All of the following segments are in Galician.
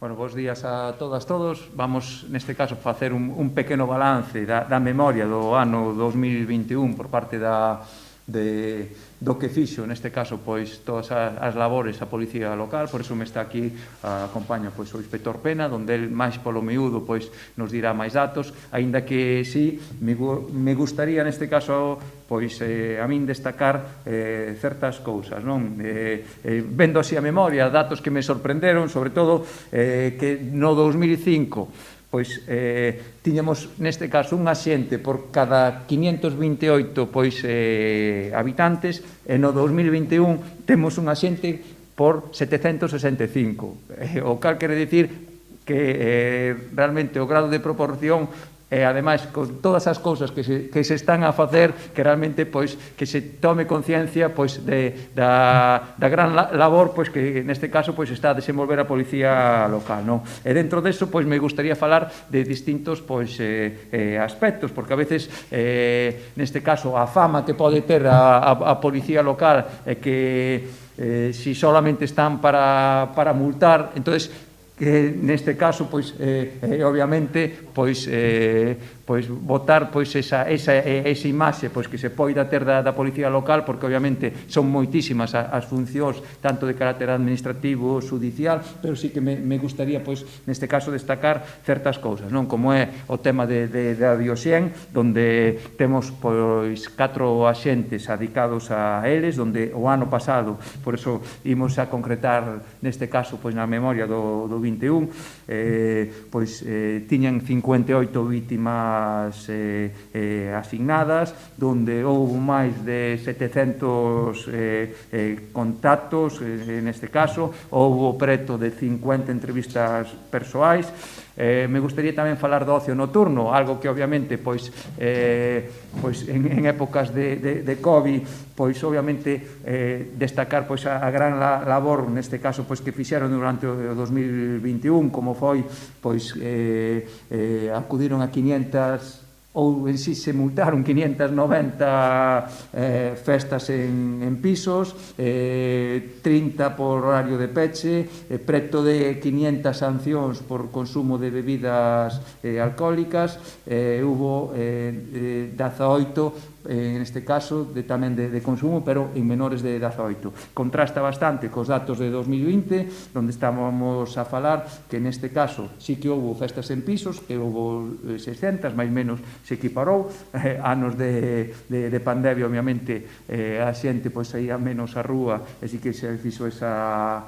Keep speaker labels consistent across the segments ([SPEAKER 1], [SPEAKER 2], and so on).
[SPEAKER 1] Bueno, bons días a todas, todos. Vamos, neste caso, facer un pequeno balance da memoria do ano 2021 por parte do que fixo, neste caso, pois, todas as labores a Policía Local. Por iso me está aquí, acompaña, pois, o Inspector Pena, onde el, máis polo miúdo, pois, nos dirá máis datos, aínda que, sí, me gustaría, neste caso, pois, a min destacar certas cousas, non? Vendo así a memoria, datos que me sorprenderon, sobre todo, que no 2005, pois tiñamos neste caso un axente por cada 528 pois habitantes e no 2021 temos un axente por 765, o cal quere dicir que realmente o grado de proporción e, ademais, con todas as cousas que se están a facer, que realmente, pois, que se tome conciencia, pois, da gran labor, pois, que neste caso, pois, está a desenvolver a Policía Local, non? E dentro deso, pois, me gustaría falar de distintos, pois, aspectos, porque a veces, neste caso, a fama que pode ter a Policía Local é que si solamente están para multar, entonces, que neste caso, pois, obviamente, pois, botar, pois, esa imaxe, pois, que se poida ter da Policía Local, porque, obviamente, son moitísimas as funcións, tanto de carácter administrativo, judicial, pero sí que me gustaría, pois, neste caso, destacar certas cousas, non? Como é o tema da Dioxén, donde temos, pois, 4 axentes adicados a eles, donde o ano pasado, por eso, imos a concretar, neste caso, pois, na memoria do 21, pois, tiñan 58 vítimas asignadas, donde houve máis de 700 contactos, neste caso, houve preto de 50 entrevistas persoais. Me gustaría tamén falar do ocio nocturno, algo que, obviamente, pois, en épocas de COVID, pois, obviamente, destacar, pois, a gran labor, neste caso, pois, que fixeron durante o 2021, como foi, pois, acudiron a 500, ou en si se multaron 590 festas en pisos, 30 por horario de peche, preto de 500 sancións por consumo de bebidas alcohólicas, hubo 18 en este caso tamén de consumo, pero en menores de 18. Contrasta bastante cos datos de 2020, onde estábamos a falar que neste caso sí que houve festas en pisos, que houve 600, máis menos se equiparou, anos de pandemia, obviamente, a xente pois saía menos á rúa e sí que se fixo esas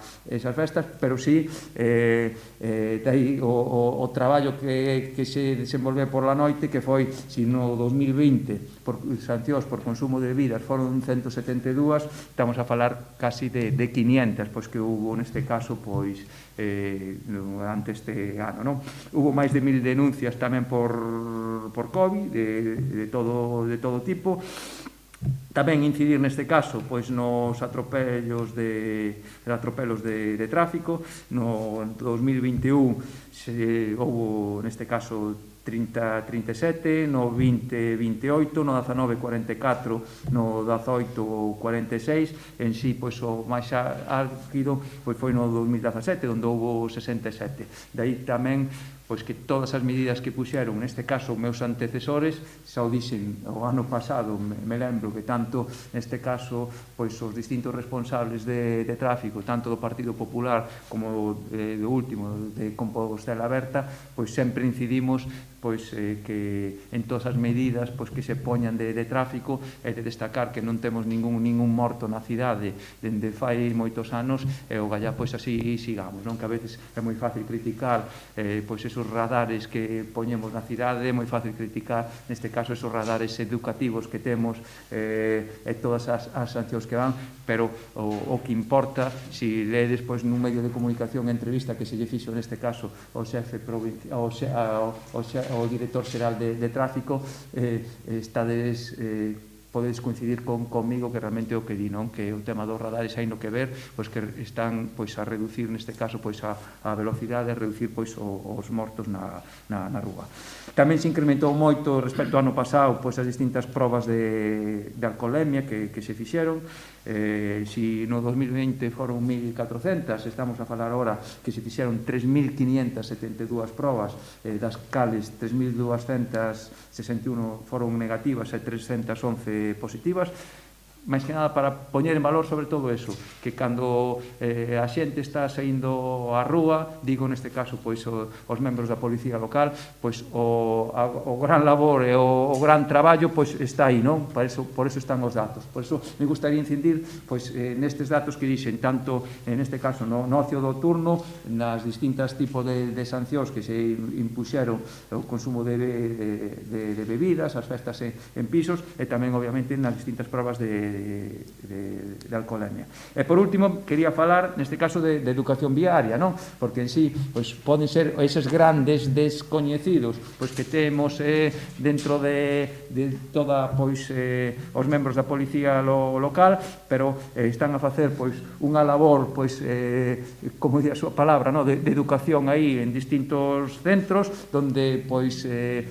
[SPEAKER 1] festas, pero sí dai o traballo que se desenvolveu por la noite, que foi, si no 2020 por sancións por consumo de bebidas foron 172, estamos a falar casi de 500, pois, que hubo neste caso, pois, durante este ano, non? Hubo máis de 1000 denuncias tamén por COVID, de todo tipo. Tamén incidir neste caso, pois, nos atropelos de tráfico. No 2021 houve, neste caso, 37, no 20, 28, no 19, 44, no 18, 46, en si, pois, o máis álgido, pois, foi no 2017, onde houve 67. Daí tamén, pois, que todas as medidas que puxeron, neste caso, meus antecesores, xa o dixen o ano pasado, me lembro que tanto, neste caso, pois, os distintos responsables de tráfico, tanto do Partido Popular como do último, de Compostela Aberta, pois sempre incidimos, pois, que en todas as medidas, pois, que se poñan de tráfico, e de destacar que non temos ningún morto na cidade dende fai moitos anos, e o gallá, pois, así sigamos, non? Que a veces é moi fácil criticar, pois, esos radares que poñemos na cidade, é moi fácil criticar, neste caso, esos radares educativos que temos, e todas as sancións que van, pero o que importa, si ledes, pois, nun medio de comunicación, entrevista que se lle fixo, neste caso, o xefe provincial, o director xeral de tráfico, estades podedes coincidir comigo que realmente o que di, non? Que o tema dos radares hai no que ver, pois que están pois a reducir neste caso pois a velocidade, a reducir pois os mortos na rúa. Tamén se incrementou moito respecto ao ano pasado pois as distintas probas de alcoholemia que se fixeron. Si no 2020 foron 1.400, estamos a falar ahora que se fixeron 3.572 probas, das cales 3.261 foron negativas e 311 positivas. máis que nada para poñer en valor sobre todo eso, que cando a xente está saindo á rúa, digo neste caso pois os membros da policía local, pois o gran labor e o gran traballo pois está aí, non? Por eso están os datos. Por eso me gustaría incidir pois nestes datos que dixen, tanto neste caso no ocio do turno, nas distintas tipos de sancións que se impuxeron o consumo de bebidas, as festas en pisos e tamén obviamente nas distintas probas de alcoholemia. E por último, quería falar neste caso de educación viaria, non? Porque en sí, pois poden ser eses grandes descoñecidos pois que temos dentro de toda pois os membros da policía local, pero están a facer pois unha labor pois como di a súa palabra, non? De educación aí en distintos centros onde pois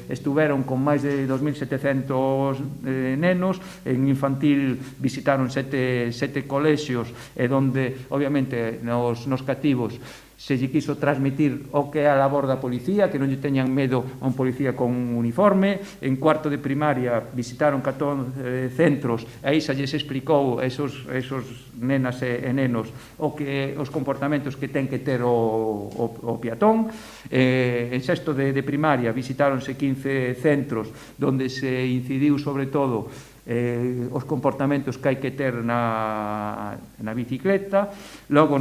[SPEAKER 1] estuveron con máis de 2.700 nenos. En infantil visitaron sete colexios e donde, obviamente, nos cativos se lle quiso transmitir o que é a labor da policía, que non lle teñan medo a un policía con uniforme. En cuarto de primaria visitaron 14 centros e aí xa lles explicou a esos nenas e nenos os comportamentos que ten que ter o peatón. En sexto de primaria visitáronse 15 centros onde se incidiu sobre todo os comportamentos que hai que ter na bicicleta. Logo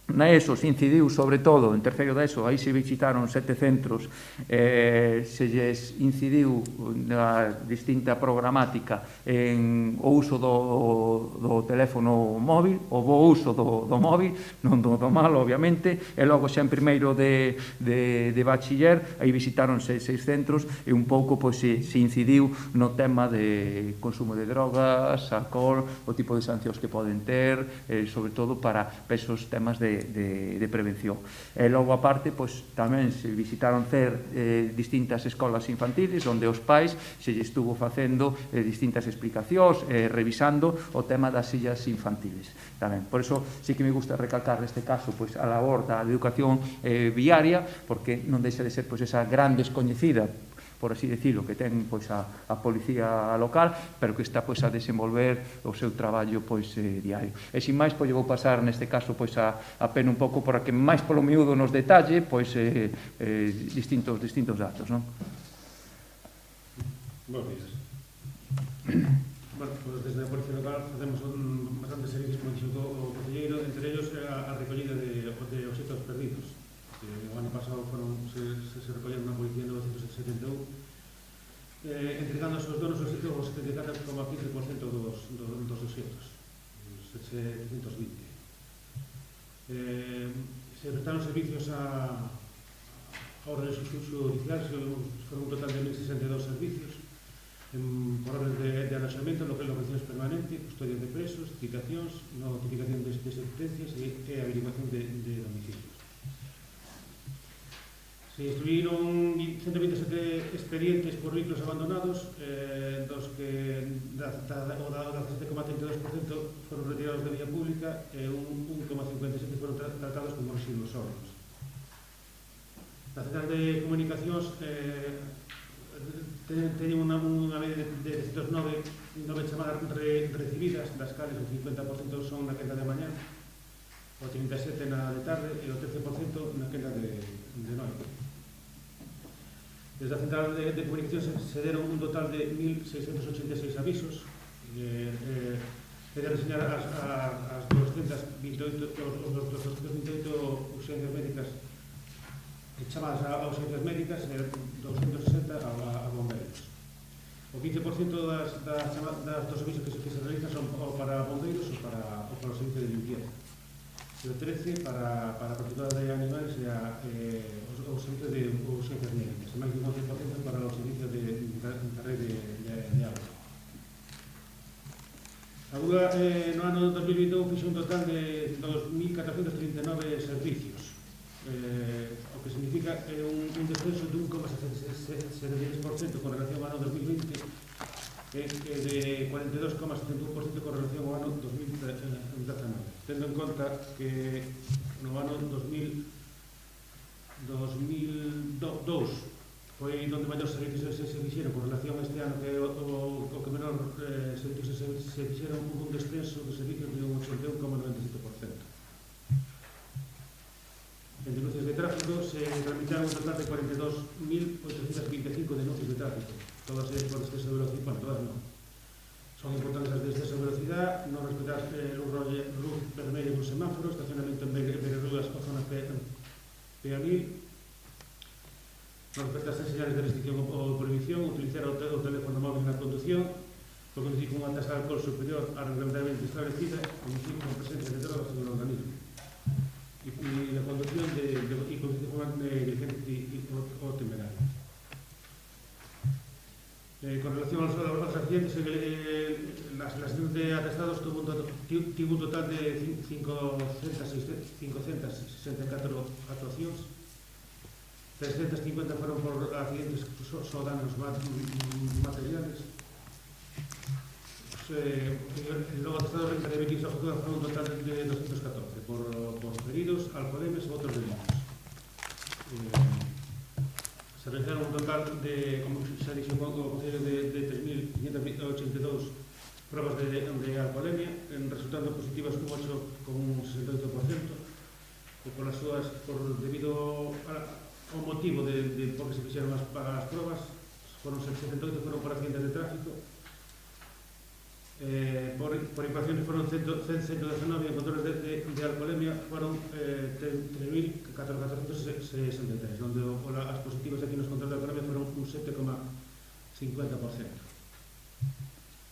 [SPEAKER 1] na ESO se incidiu sobre todo, en terceiro da ESO, aí se visitaron 7 centros, se lles incidiu na distinta programática en o uso do teléfono móvil, o bo uso do móvil, non do malo, obviamente. E logo xa en primeiro de bachiller, aí visitáronse 6 centros e un pouco pois se incidiu no tema de consumo de drogas, alcohol, o tipo de sancións que poden ter, sobre todo para esos temas de prevención. E logo aparte, pois tamén se visitaron distintas escolas infantiles onde os pais se lle estuvo facendo distintas explicacións, revisando o tema das sillas infantiles tamén. Por eso sí que me gusta recalcar neste caso pois a labor da educación viaria, porque non deixa de ser pois esa gran descoñecida, por así decirlo, que ten pois a policía local, pero que está pois a desenvolver o seu traballo pois diario. E sin máis, pois vou pasar neste caso pois a pena un pouco para que máis polo miúdo nos detalle pois distintos datos, non?
[SPEAKER 2] Bos días. Bueno, pois desde a Policía Local facemos bastantes servicios, como dixo o concelleiro, entre ellos a recollida de obxectos perdidos. O ano pasado se recolleron na Policía 971, entregando aos seus donos o 74,15% dos obxectos, 720. Se prestaron servicios a órdenes judiciais, foron un total de 1.062 servicios, por orden de aloxamento, localizacións permanentes, custodia de presos, citacións, notificación de sentencias e averiguación de domicilios. Se instruíron 127 expedientes por vehículos abandonados, dos que o 17,32% foron retirados de vía pública e un 1,57% foron tratados como residuos sólidos. Na central de comunicacións teñen unha media de 109 chamadas recibidas, das cales o 50% son na quenda de mañá, o 37% na de tarde e o 13% na quenda de noite. Desde a central de comunicación se deron un total de 1.686 avisos, de reseñar as 228 urxencias médicas, chamadas a urxencias médicas, e 260 a bombeiros. O 15% dos avisos que se realizan son para bombeiros ou para o servicio de limpieza. E o 13% para protectora de animales e o servicio de urxencias médicas. E máis de un 11% para o servicio da rede de agua. Rúa no ano 2021 fixe un total de 2.439 servicios, o que significa un descenso de 1,76% con relación ao ano 2020 e de 42,71% con relación ao ano 2019, tendo en conta que no ano 2002 foi onde maior servicios se fixeron con relación a este ano, que é o que menor servicios se fixeron, un descenso de servicios de un 81,97%. En denuncias de tráfico se tramitaron un total de 42.825 denuncias de tráfico, todas ellas por exceso de velocidad, bueno, todas non. Son importantes as de exceso de velocidad, non respetar luz vermella dun semáforo, estacionamento en veredas ou zonas peonil, non respetar as señales de restricción ou prohibición, utilizar o teléfono móvil na conducción, conducir con unha tasa de alcohol superior á reglamentariamente establecida, conducir con presencia de drogas en el organismo, e la conducción de conducir de forma negligente o temeraria. Con relación aos accidentes, la selección de atestados tuvo un total de 564 actuacións, 350 fueron por accidentes o danos materiales. Logo atestados de emitirse a futuro fueron un total de 214 por feridos, alcoholemes ou outros delitos. Se realizaron un total de, como xa dixo o Concello, de 3.582 probas de alcoholemia, resultando positivas un 8,68%, debido ao motivo de por que se fixeron as probas, foron 78 foron por accidentes de tráfico, por infracciones foron 119 e en controles de alcoholemia foron 3.463, onde as positivas aquí nos controles de alcoholemia foron un 7,50%.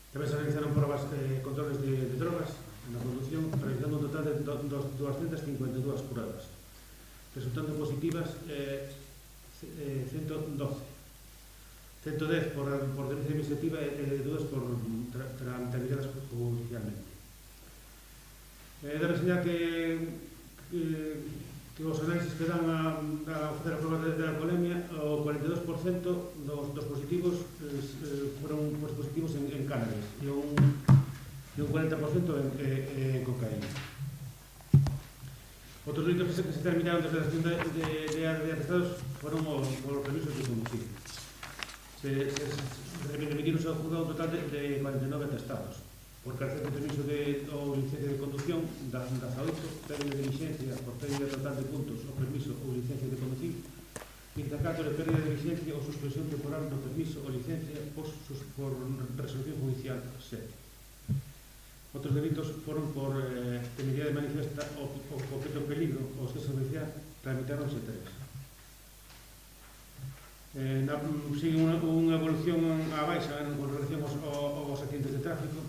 [SPEAKER 2] Tamén se realizaron probas controles de drogas na conducción, realizando un total de 252 pruebas, resultando positivas 110 por denuncia administrativa e 2 por tramitadas judicialmente. De reseñar que os análisis que dan a facer a prova de alcoholemia, o 42% dos positivos foron positivos en cannabis e un 40% en cocaína. Outros delitos que se terminaron desde a sesión de atestados foron os permisos de conducir. Se remitiron ao juzgado un total de 49 atestados por carecer de permiso ou licencia de conducción da 18, pérdida de licencia por pérdida total de puntos ou permiso ou licencia de conducir, 24 de pérdida de licencia ou suspensión temporal do permiso ou licencia por resolución judicial 7. Outros delitos foron por temeridade manifiesta ou objeto en peligro ou exceso de velocidade, tramitaronse 3. Sigue unha evolución á baixa con relación aos accidentes de tráfico,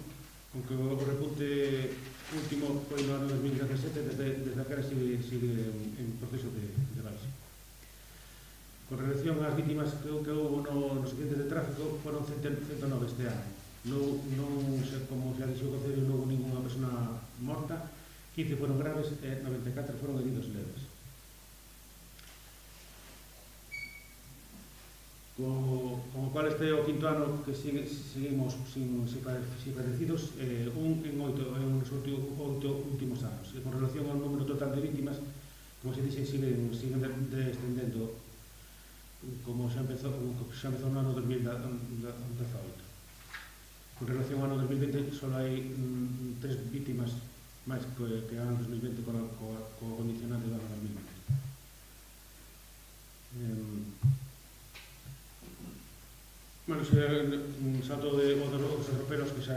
[SPEAKER 2] aunque o repunte último foi no ano 2017, desde a cara sigue en proceso de baixa. Con relación ás vítimas que houve nos accidentes de tráfico, foron 109 este ano. Non, como xa dixo o Concello, non houve ninguna persona morta, 15 foron graves e 94 foron heridos leves. Como cual este é o quinto ano que seguimos sin fallecidos, un en 8 en os 8 últimos anos. E con relación ao número total de vítimas, como se dixe, siguen descendendo, como xa empezou no ano 2018. Con relación ao ano 2020, só hai 3 vítimas máis que o ano 2020 co condicionante do ano 2020. Bueno, un salto de os europeos que xa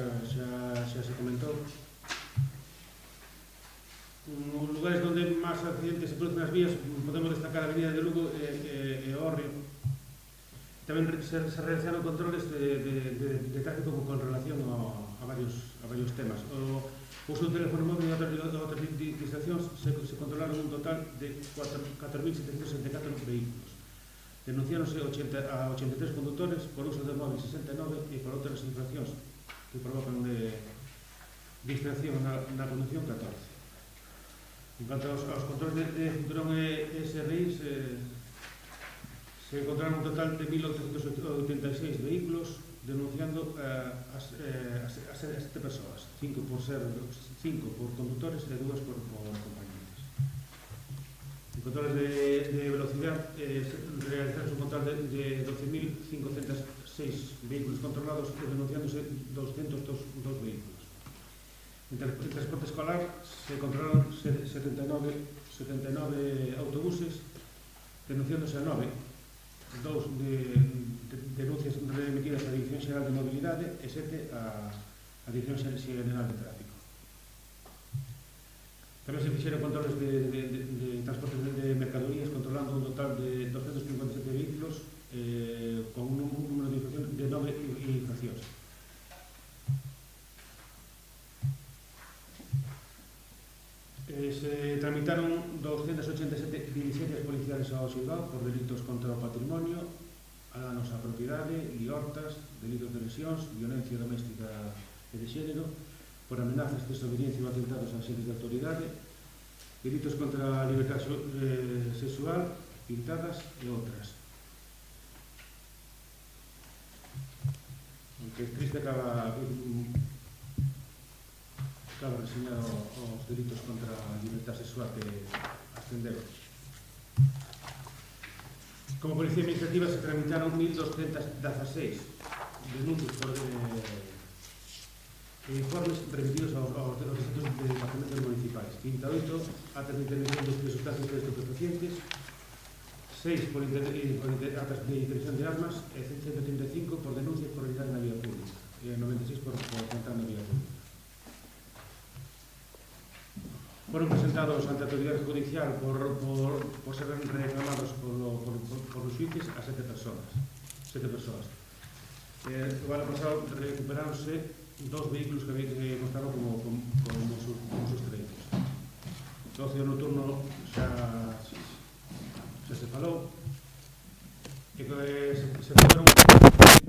[SPEAKER 2] se comentou. Os lugares onde máis accidentes se producen nas vías, podemos destacar a Avenida de Lugo e Orrio. Tamén se realizaron controles de tráfico con relación a varios temas. O uso do teléfono móvil e outras distraccións se controlaron un total de 4.764 vehículos. Denunciáronse a 83 conductores por uso de móvil 69 e por outras infraccións que provocan distracción na conducción 14. En cuanto aos controles de cinturón e SRI, se encontraron un total de 1.886 vehículos, denunciando a 7 persoas, 5 por conductores e 2 por compañeros. En controles de velocidad, realizaron un total de 12.506 vehículos controlados e denunciándose 202 vehículos. En transporte escolar se controlaron 79 autobuses, denunciándose a 9, 2 de denuncias remitidas á Dirección Xeral de Mobilidade e 7 á Dirección Xeral de Tráfico. Tamén se fixeron controles de transporte de mercadorías, controlando un total de 257 vehículos con un número de infracción de 9 infraccións. Se tramitaron 287 diligencias policiales ao xulgado por delitos contra o patrimonio, danos á propiedade, liortas, delitos de lesións, violencia doméstica e de xénero, por amenazas, desobediencia ou atentados a xentes de autoridade, delitos contra a libertad sexual, pintadas e outras. Aunque triste acaba reseñado os delitos contra a libertad sexual que ascenderon. Como Policía Administrativa se tramitaron 1.216 denuncias por informes remitidos aos distintos departamentos municipais, 58 actas de intervención de sustancias de estupefacientes, 6 por actas de intervención de armas e 135 por denuncias por realidade na vía pública e 96 por atentar na vía pública. Foron presentados ante a autoridade judicial por ser reclamados por os xuíces a 7 persoas. O ano pasado recuperáronse 2 vehículos que constaban como sustreitos. O ocio nocturno xa se falou, e se fueron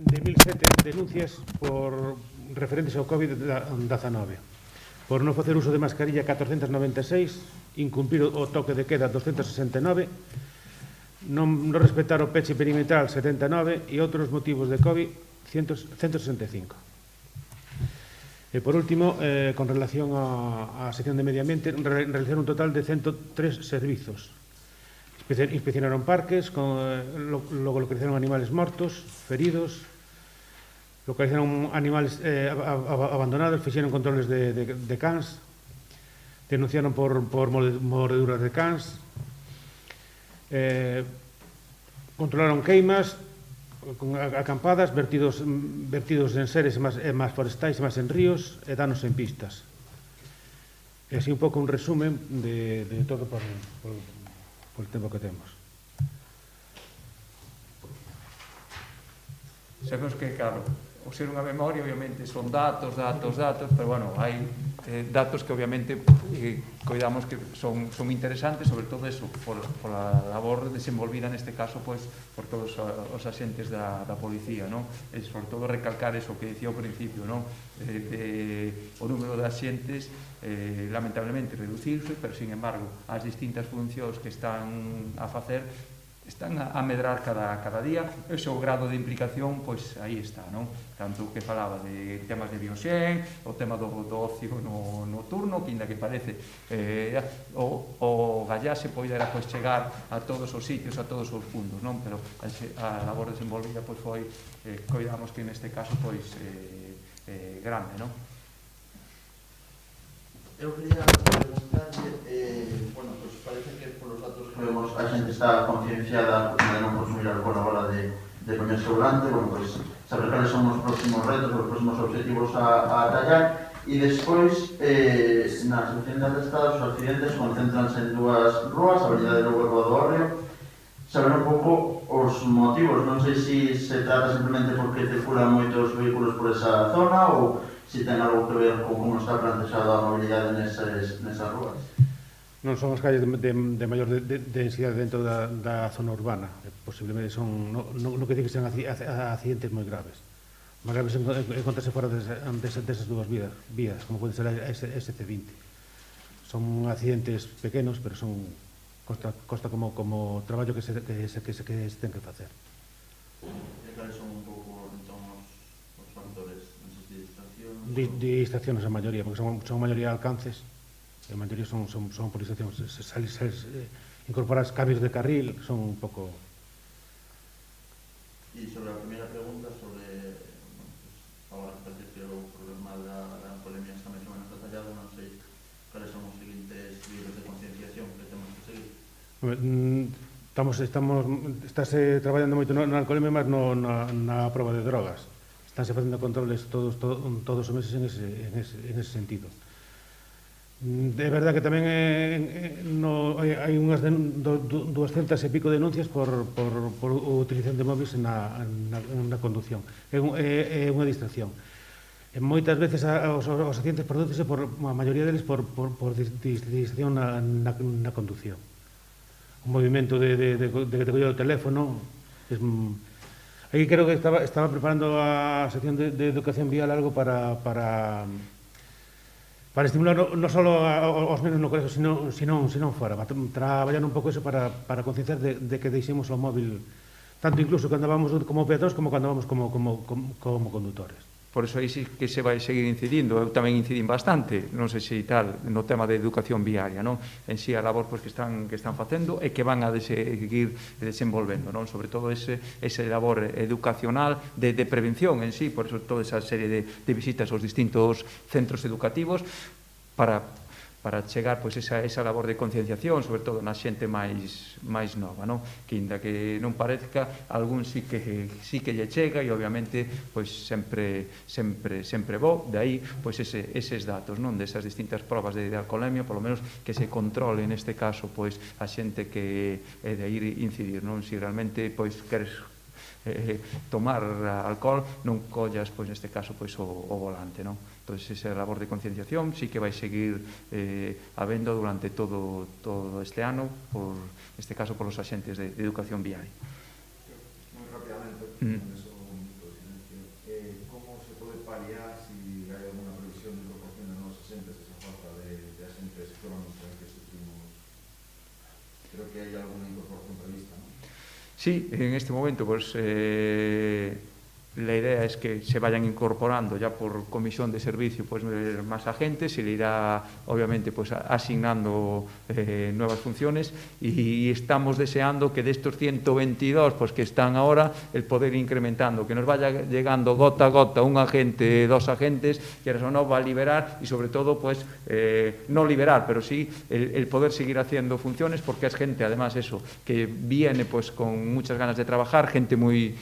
[SPEAKER 2] de 1.007 denuncias por referentes ao COVID-19. Por non facer uso de mascarilla 496, incumprir o toque de queda 269, non respetar o peche perimetral 79 e outros motivos de COVID 165. E por último, con relación á sección de medio ambiente, realizaron un total de 103 servizos. Inspeccionaron parques, localizaron animales mortos, feridos, localizaron animales abandonados, fixeron controles de cans, denunciaron por mordeduras de cans, controlaron queimas, acampadas, vertidos en seres e máis forestais e máis en ríos e danos en pistas. E así un pouco un resumen de todo por el tempo que temos.
[SPEAKER 1] Sabemos que, claro, o ser unha memoria, obviamente, son datos, pero, bueno, hai datos que, obviamente, coidamos que son interesantes, sobre todo eso, por a labor desenvolvida, neste caso, por todos os axentes da policía, non? E, sobre todo, recalcar eso que dicía ao principio, non? O número de axentes, lamentablemente, reducirse, pero, sin embargo, as distintas funcións que están a facer están a medrar cada día. Ese o grado de implicación, pois aí está, non? Tanto que falaba de temas de bioxen, o tema do ocio nocturno, que ainda que parece o gallase poidera pois chegar a todos os sitios, a todos os puntos, non? Pero a labor desenvolvida pois foi, coidamos que neste caso pois grande, non?
[SPEAKER 3] Eu quería preguntarlle, bueno, pues parece que polos datos que vemos a xente está concienciada de non consumir alcohol a hora de poñerse ao volante, bueno, pues saber cales son os próximos retos, os próximos objetivos a atallar, e despois, na sección de atestados, os accidentes concentranse en dúas rúas, a Avenida de Lugo e Rúa do Hórreo, saber un pouco os motivos, non sei se trata simplemente porque circulan moitos vehículos por esa zona ou se ten algo que ver con como está plantexada a mobilidade nesas rúas.
[SPEAKER 2] Non son as calles de maior densidade dentro da zona urbana, posiblemente son, non que diga que sean accidentes moi graves. máis graves encontrarse fora desas dúas vías, como pode ser a SC20. Son accidentes pequenos, pero son costa como traballo que se ten que facer.
[SPEAKER 3] E cales son un pouco, entón, os factores de distracción?
[SPEAKER 2] Distracciones a maioría, porque son a maioría alcances, e a maioría son polarizacións. Incorporar cambios de carril, son un pouco...
[SPEAKER 3] E sobre a primeira pregunta, sobre, agora que parece que o problema da alcoholemia está máis ou menos detallado, non sei cales son os seguintes libros de concienciación que temos que seguir.
[SPEAKER 2] Estáse traballando moito na alcoholemia, mas na proba de drogas. Estánse facendo controles todos os meses en ese sentido. É verdad que tamén hai unhas 200 e pico denuncias por utilización de móviles na conducción. É unha distracción. Moitas veces os accidentes prodúcense, a maioría deles, por distracción na conducción. Un movimento de que te colla o teléfono. Aí creo que estaba preparando a sección de educación vial algo para estimular non só aos nenos no colegio, sino fora, para traballar un pouco eso para concienciar de que deixemos o móvil, tanto incluso cando vamos como peatóns como cando vamos como condutores.
[SPEAKER 1] Por iso aí sí que se vai seguir incidindo. Eu tamén incidín bastante, non sei se tal, no tema de educación viaria, non? En si a labor que están facendo e que van a seguir desenvolvendo, non? Sobre todo ese labor educacional de prevención en si, por iso toda esa serie de visitas aos distintos centros educativos para chegar pois esa labor de concienciación, sobre todo na xente máis nova, non? Que inda que non parezca, algún sí que lle chega e obviamente pois sempre bo, de aí pois eses datos, non? Desas distintas probas de alcoholemia, polo menos que se controle neste caso pois a xente que é de ir incidir, non? Si realmente pois queres tomar alcohol, non collas pois neste caso pois o volante, non? Entón, esa labor de concienciación sí que vai seguir habendo durante todo este ano, neste caso por os axentes de educación viaria.
[SPEAKER 4] Moi rápidamente, como se pode paliar si hai alguna previsión de incorporación de novos axentes, esa falta de axentes crónicos que sufrimos? Creo que hai alguna incorporación prevista, non?
[SPEAKER 1] Sí, en este momento, pues, la idea es que se vayan incorporando ya por comisión de servicio pues más agentes, se le irá obviamente pues asignando nuevas funciones y estamos deseando que de estos 122 pues que están ahora, el poder incrementando, que nos vaya llegando gota a gota un agente, dos agentes, que eso no va a liberar y sobre todo pues no liberar, pero sí el poder seguir haciendo funciones, porque es gente además eso, que viene pues con muchas ganas de trabajar, gente muy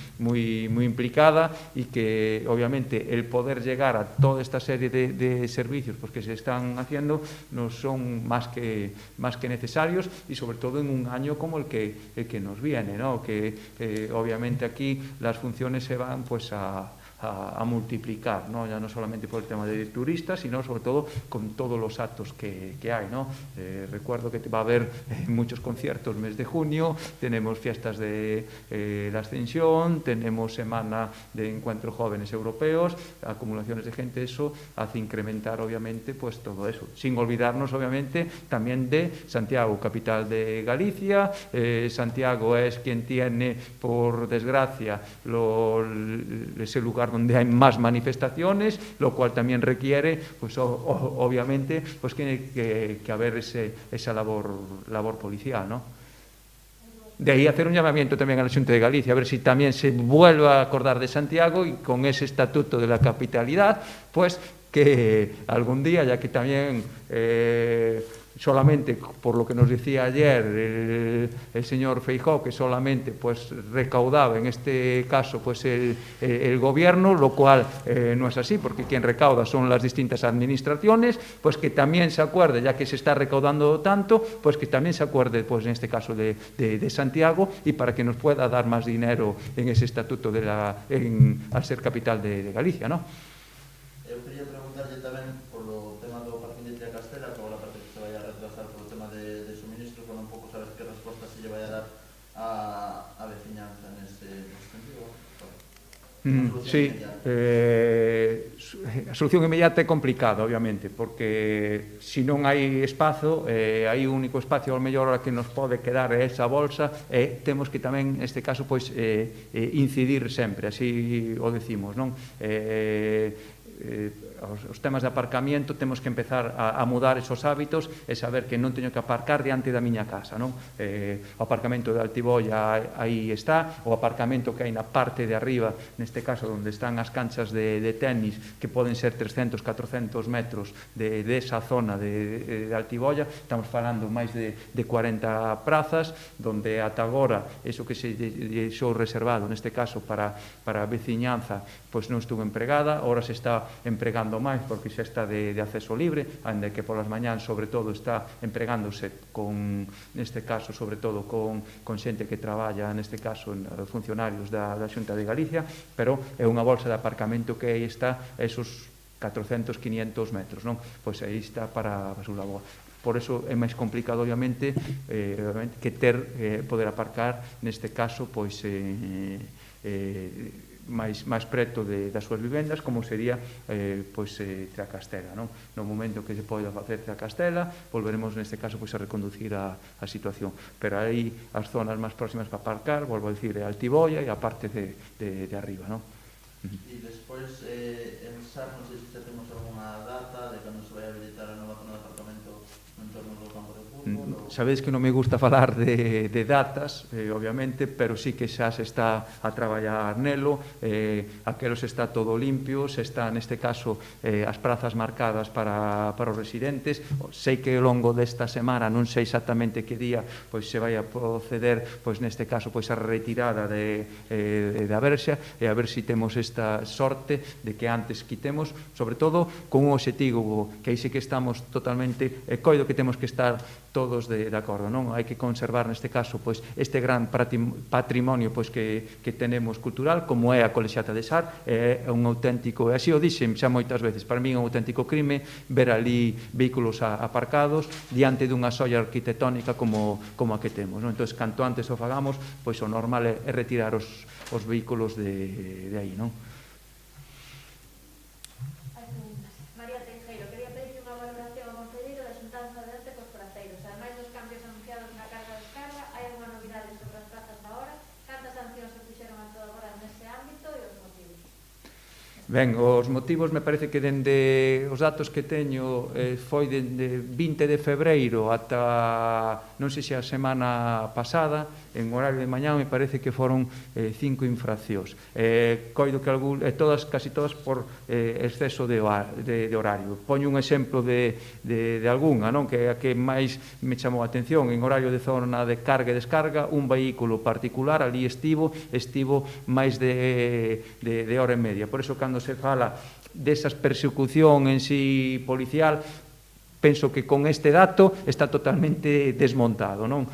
[SPEAKER 1] implicada, y que obviamente el poder llegar a toda esta serie de servicios pues, que se están haciendo no son más que necesarios, y sobre todo en un año como el que nos viene, ¿no? Que obviamente aquí las funciones se van pues a multiplicar, ¿no? Ya no solamente por el tema de turistas, sino sobre todo con todos los actos que hay, ¿no? Recuerdo que va a haber muchos conciertos mes de junio, tenemos fiestas de la Ascensión, tenemos semana de encuentros jóvenes europeos, acumulaciones de gente, eso hace incrementar obviamente pues todo eso, sin olvidarnos obviamente también de Santiago, capital de Galicia. Santiago es quien tiene, por desgracia, ese lugar donde hay más manifestaciones, lo cual también requiere, pues obviamente, pues tiene que haber esa labor policial, ¿no? De ahí hacer un llamamiento también a la Xunta de Galicia, a ver si también se vuelve a acordar de Santiago y con ese estatuto de la capitalidad, pues que algún día, ya que también solamente por lo que nos decía ayer el señor Feijóo, que solamente pues recaudaba en este caso pues el gobierno, lo cual no es así, porque quien recauda son las distintas administraciones, pues que también se acuerde, ya que se está recaudando tanto, pues que también se acuerde pues en este caso de Santiago, y para que nos pueda dar más dinero en ese estatuto al ser capital de Galicia, ¿no?
[SPEAKER 3] Eu quería preguntarlle tamén polo tema do parking de Triacastela, que agora parece que se vai a retrasar polo tema de suministros, bueno, un pouco sabes que resposta se lle vai a dar a veciñanza neste sentido.
[SPEAKER 1] Sí, a solución inmediata é complicada, obviamente, porque se non hai espazo, hai un único espacio ao mellor que nos pode quedar esa bolsa, e temos que tamén, neste caso, pois, incidir sempre, así o decimos, non? Os temas de aparcamiento temos que empezar a mudar esos hábitos e saber que non teño que aparcar diante da miña casa, non? O aparcamento de Altiboia aí está, o aparcamento que hai na parte de arriba, neste caso onde están as canchas de tenis, que poden ser 300, 400 metros desa zona de Altiboia, estamos falando máis de 40 prazas, donde ata agora, eso que se deixou reservado, neste caso para a veciñanza, pois non estuvo empregada, ahora se está empregando máis porque xa está de acceso libre, ainda que polas mañán sobre todo está empregándose con, neste caso, sobre todo con xente que traballa, neste caso, funcionarios da Xunta de Galicia, pero é unha bolsa de aparcamento que aí está esos 400, 500 metros, non? Pois aí está para a súa labor. Por eso é máis complicado, obviamente, que poder aparcar, neste caso, pois, máis preto das súas vivendas, como sería Tracastela, non? No momento que se poida facer Tracastela, volveremos neste caso a reconducir a situación, pero aí as zonas máis próximas para aparcar, volvo a dicir, é Altiboia e a parte de arriba, non?
[SPEAKER 3] E despois, en SAR, non sei se xa temos alguna data de cando se vai a habilitar a nova zona de aparcamento no entorno do campo de fútbol?
[SPEAKER 1] Sabedes que non me gusta falar de datas, obviamente, pero sí que xa se está a traballar nelo, aquelos está todo limpio, se está, neste caso, as prazas marcadas para os residentes. Sei que ao longo desta semana, non sei exactamente que día, pois se vai a proceder, pois neste caso, pois a retirada da Verxa, e a ver se temos esta sorte de que antes quitemos, sobre todo con un obxectivo que aí sí que estamos totalmente, coido que temos que estar todos de acordo, non? Hai que conservar neste caso pois este gran patrimonio pois que tenemos cultural, como é a Colexiata de Sar, é un auténtico, e así o dixen xa moitas veces, para mí é un auténtico crime ver ali vehículos aparcados diante dunha xoia arquitectónica como a que temos, non? Entón, canto antes o fagamos, pois o normal é retirar os vehículos de aí, non? Ben, os motivos me parece que dende os datos que teño foi dende 20 de febreiro ata, non sei se a semana pasada, en horario de mañá me parece que foron 5 infraccións. Coido que casi todas por exceso de horario. Poño un exemplo de algunha, non? Que a que máis me chamou a atención, en horario de zona de carga e descarga, un vehículo particular ali estivo máis de hora e media. Por iso, cando se fala desas persecución en sí policial, penso que con este dato está totalmente desmontado, non?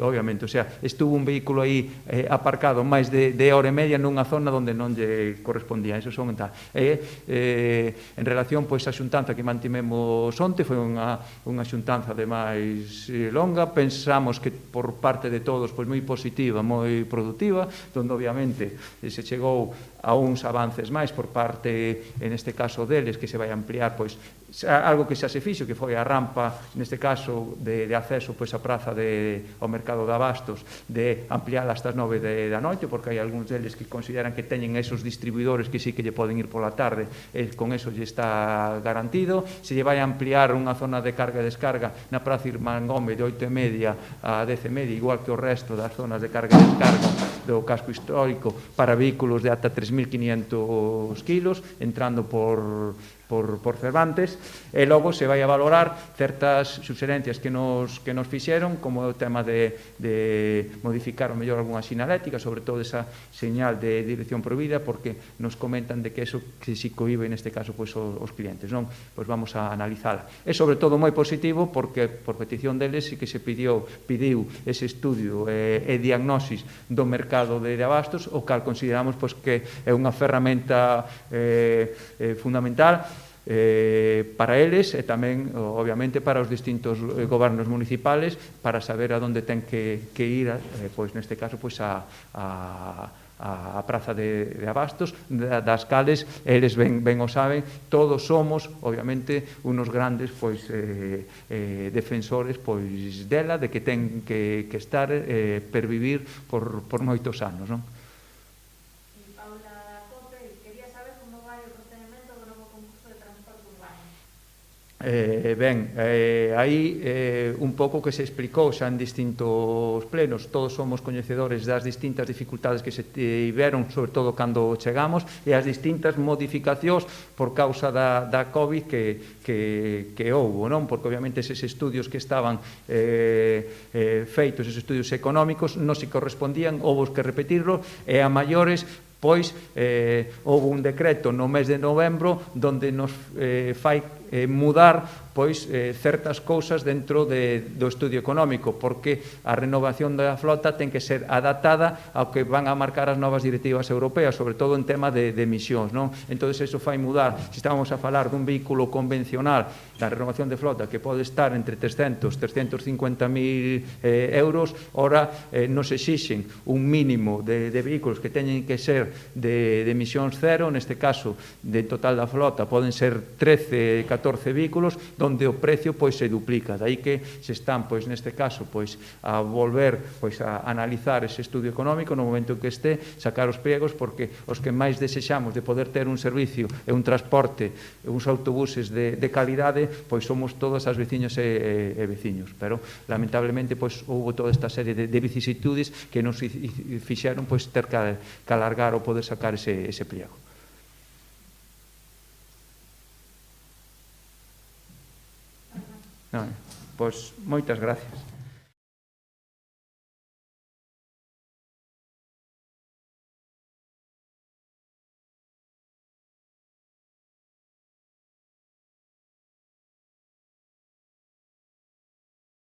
[SPEAKER 1] Obviamente, o sea, estuvo un vehículo aí aparcado máis de hora e media nunha zona onde non lle correspondía. Eso son tal. En relación, pois, a xuntanza que mantimemos onte, foi unha xuntanza de máis longa, pensamos que por parte de todos, pois, moi positiva, moi productiva, onde, obviamente, se chegou a uns avances máis por parte, en este caso deles, que se vai ampliar, pois, algo que xa se fixo, que foi a rampa, neste caso, de acceso pois a praza ao mercado de abastos, de ampliar hasta as 9 da noite, porque hai algúns deles que consideran que teñen esos distribuidores que sí que lle poden ir pola tarde, e con eso lle está garantido. Se lle vai ampliar unha zona de carga e descarga na praza Irmán Gómez de 8:30 a 10:30, igual que o resto das zonas de carga e descarga do casco histórico para vehículos de ata 3.500 kilos, entrando por Cervantes, e logo se vai a valorar certas suxerencias que nos fixeron, como o tema de modificar o mellor algunha sinalética, sobre todo esa señal de dirección prohibida, porque nos comentan de que eso que si cohibe neste caso pois os clientes, non? Pois vamos a analizala. É sobre todo moi positivo porque por petición deles sí que se pediu ese estudio e diagnosis do mercado de abastos, o cal consideramos pois que é unha ferramenta fundamental para eles e tamén, obviamente, para os distintos gobernos municipales, para saber a onde ten que ir, pois neste caso, pois a a praza de Abastos, das cales eles ben o saben, todos somos obviamente unos grandes defensores dela, de que ten que estar pervivir por moitos anos, non? Aí un pouco que se explicou xa en distintos plenos, todos somos coñecedores das distintas dificultades que se tiveron, sobre todo cando chegamos, e as distintas modificacións por causa da COVID que houbo, non? Porque obviamente eses estudios que estaban feitos, eses estudios económicos, non se correspondían, houve que repetirlo, e a maiores pois houve un decreto no mes de novembro onde nos fai mudar pois certas cousas dentro do estudio económico, porque a renovación da flota ten que ser adaptada ao que van a marcar as novas directivas europeas, sobre todo en tema de emisións, non? Entón, eso fai mudar. Se estábamos a falar dun vehículo convencional, da renovación de flota, que pode estar entre 300 e 350.000 euros, ora nos exixen un mínimo de vehículos que teñen que ser de emisións cero, neste caso, de total da flota, poden ser 13, 14 vehículos, onde o precio se duplica. Daí que se están, neste caso, a volver a analizar ese estudio económico no momento en que este, sacar os pliegos, porque os que máis desexamos de poder ter un servicio e un transporte, uns autobuses de calidade, somos todas as veciños e veciños. Pero, lamentablemente, houve toda esta serie de vicisitudes que nos fixeron ter que alargar ou poder sacar ese pliego. Pois, moitas gracias.